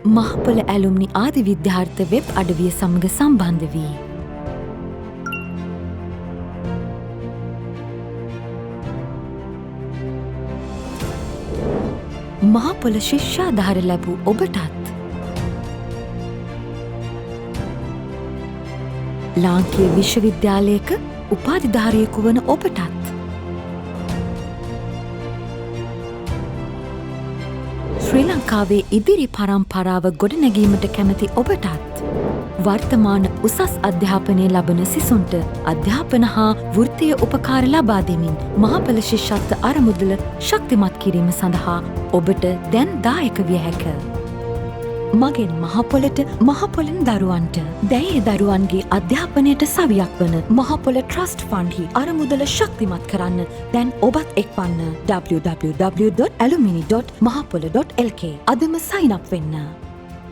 මහපොළ ඇලුම්නි ආදි විද්‍යාර්ථ වෙබ් අඩවිය සමග සම්බන්ධ වී මහපොළ ශිෂ්‍යාධාර ලැබූ ඔබටත් ලාංකීය විශ්වවිද්‍යාලයක උපාධිධාරියෙකු වන ඔබටත් ශ්‍රී ලංකාවේ ඉදිරි පරම්පරාව ගොඩනැගීමට කැමති ඔබටත් වර්තමාන උසස් අධ්‍යාපනය ලබන සිසුන්ට අධ්‍යාපන හා වෘත්තීය උපකාර ලබා දෙමින් මහපොළ ශිෂ්‍යත්ව අරමුදල ශක්තිමත් කිරීම සඳහා ඔබට දැන් දායක විය හැක. මගෙන් මහපොළට මහපොළෙන් දරුවන්ට දැයේ දරුවන්ගේ අධ්‍යාපනයට සවියක් වන මහපොළ ට්‍රස්ට් ෆන්ඩ්හි අරමුදල ශක්තිමත් කරන්න දැන් ඔබත් එක්වන්න www.alumni.mahapolo.lk අදම සයින් අප් වෙන්න.